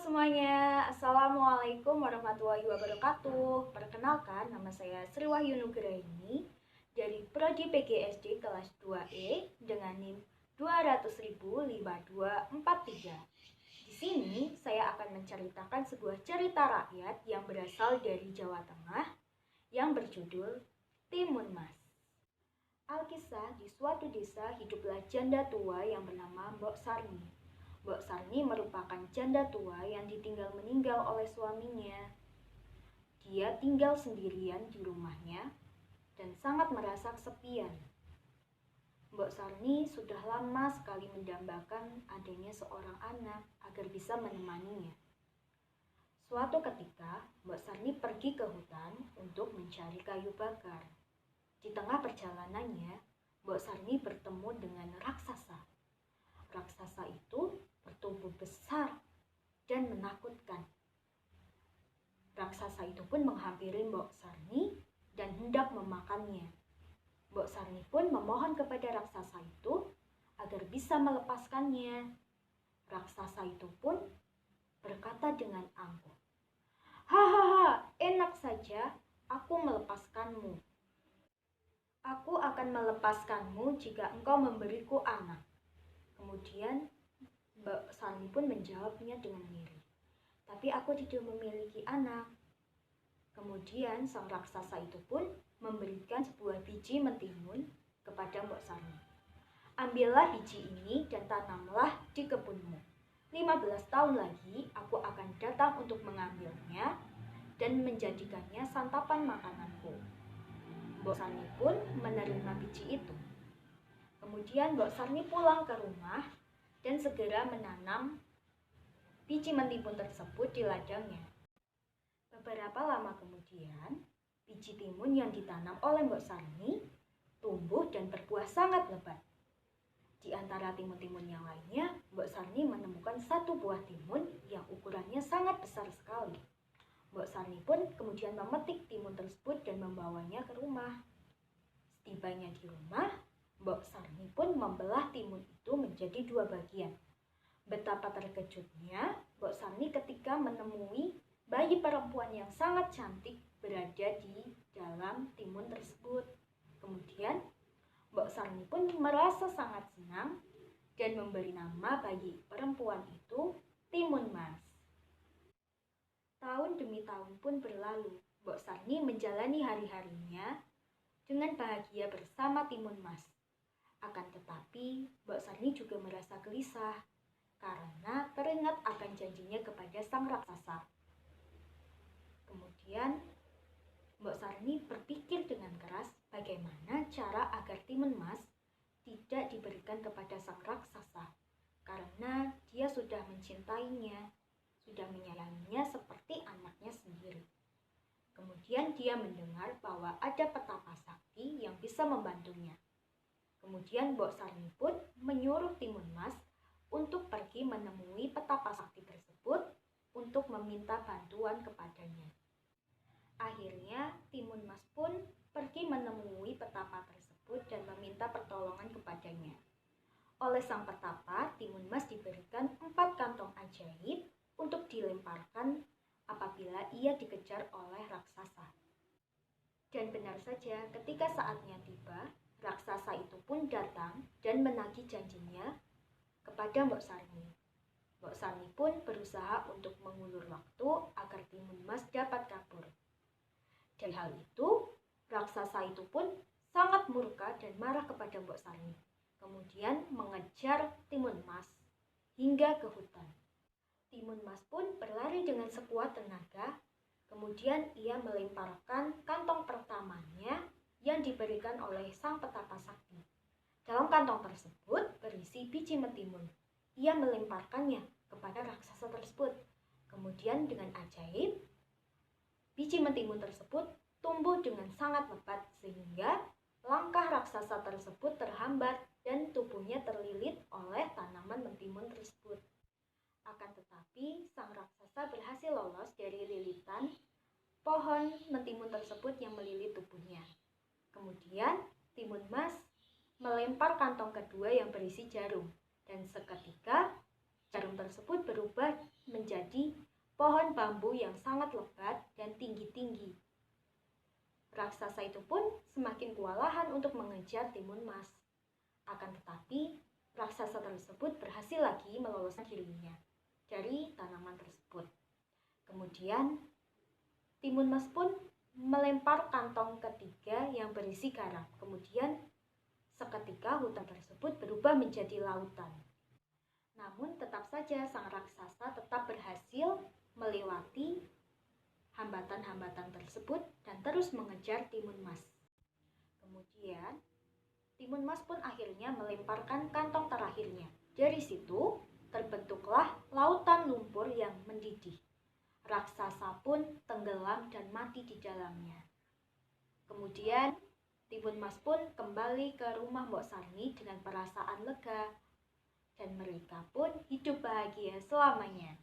semuanya, Assalamualaikum warahmatullahi wabarakatuh. Perkenalkan, nama saya Sri Wahyu Nugraini dari Prodi PGSD kelas 2E dengan NIM 200.5243. Di sini saya akan menceritakan sebuah cerita rakyat yang berasal dari Jawa Tengah yang berjudul Timun Mas. Alkisah, di suatu desa hiduplah janda tua yang bernama Mbok Sarni. Mbok Sarni merupakan janda tua yang ditinggal meninggal oleh suaminya. Dia tinggal sendirian di rumahnya dan sangat merasa kesepian. Mbok Sarni sudah lama sekali mendambakan adanya seorang anak agar bisa menemaninya. Suatu ketika, Mbok Sarni pergi ke hutan untuk mencari kayu bakar. Di tengah perjalanannya, Mbok Sarni bertemu dengan raksasa. Raksasa itu bertubuh besar dan menakutkan. Raksasa itu pun menghampiri Mbok Sarni dan hendak memakannya. Mbok Sarni pun memohon kepada raksasa itu agar bisa melepaskannya. Raksasa itu pun berkata dengan angkuh, "Hahaha, enak saja aku melepaskanmu. Aku akan melepaskanmu jika engkau memberiku anak." Kemudian Mbok Sarni pun menjawabnya dengan lirih, "Tapi aku tidak memiliki anak." Kemudian sang raksasa itu pun memberikan sebuah biji mentimun kepada Mbok Sarni. "Ambillah biji ini dan tanamlah di kebunmu. 15 tahun lagi aku akan datang untuk mengambilnya dan menjadikannya santapan makananku." Mbok Sarni pun menerima biji itu. Kemudian Mbok Sarni pulang ke rumah dan segera menanam biji mentimun tersebut di ladangnya. Beberapa lama kemudian, biji timun yang ditanam oleh Mbok Sarni tumbuh dan berbuah sangat lebat. Di antara timun-timun yang lainnya, Mbok Sarni menemukan satu buah timun yang ukurannya sangat besar sekali. Mbok Sarni pun kemudian memetik timun tersebut dan membawanya ke rumah. Setibanya di rumah, Mbok Sarni pun membelah timun itu menjadi dua bagian. Betapa terkejutnya Mbok Sarni ketika menemui bayi perempuan yang sangat cantik berada di dalam timun tersebut. Kemudian Mbok Sarni pun merasa sangat senang dan memberi nama bayi perempuan itu Timun Mas. Tahun demi tahun pun berlalu. Mbok Sarni menjalani hari-harinya dengan bahagia bersama Timun Mas. Akan tetapi, Mbok Sarni juga merasa gelisah karena teringat akan janjinya kepada sang raksasa. Kemudian, Mbok Sarni berpikir dengan keras bagaimana cara agar Timun Mas tidak diberikan kepada sang raksasa karena dia sudah mencintainya, sudah menyayanginya seperti anaknya sendiri. Kemudian dia mendengar bahwa ada petapa sakti yang bisa membantunya. Kemudian Mbok Sarni pun menyuruh Timun Mas untuk pergi menemui petapa sakti tersebut untuk meminta bantuan kepadanya. Akhirnya Timun Mas pun pergi menemui petapa tersebut dan meminta pertolongan kepadanya. Oleh sang petapa, Timun Mas diberikan 4 kantong ajaib untuk dilemparkan apabila ia dikejar oleh raksasa. Dan benar saja, ketika saatnya tiba, raksasa itu pun datang dan menagih janjinya kepada Mbok Sarni. Mbok Sarni pun berusaha untuk mengulur waktu agar Timun Mas dapat kabur. Dari hal itu, raksasa itu pun sangat murka dan marah kepada Mbok Sarni. Kemudian mengejar Timun Mas hingga ke hutan. Timun Mas pun berlari dengan sekuat tenaga. Kemudian ia melemparkan kantong pertamanya yang diberikan oleh sang petapa sakti. Dalam kantong tersebut berisi biji mentimun. Ia melemparkannya kepada raksasa tersebut. Kemudian dengan ajaib, biji mentimun tersebut tumbuh dengan sangat lebat sehingga langkah raksasa tersebut terhambat dan tubuhnya terlilit oleh tanaman mentimun tersebut. Akan tetapi, sang raksasa berhasil lolos dari lilitan pohon mentimun tersebut yang melilit tubuhnya. Kemudian, Timun Mas melempar kantong kedua yang berisi jarum, dan seketika Jarum tersebut berubah menjadi pohon bambu yang sangat lebat dan tinggi-tinggi. Raksasa itu pun semakin kewalahan untuk mengejar timun mas. Akan tetapi, raksasa tersebut berhasil lagi meloloskan dirinya dari tanaman tersebut. Kemudian, timun mas pun melempar kantong ketiga yang berisi garam. Kemudian, seketika hutan tersebut berubah menjadi lautan. Namun, tetap saja sang raksasa tetap berhasil melewati hambatan-hambatan tersebut dan terus mengejar timun mas. Kemudian, timun mas pun akhirnya melemparkan kantong terakhirnya. Dari situ, terbentuklah lautan lumpur yang mendidih. Raksasa pun tenggelam dan mati di dalamnya. Kemudian, timun mas pun kembali ke rumah Mbok Sarni dengan perasaan lega. Dan mereka pun hidup bahagia selamanya.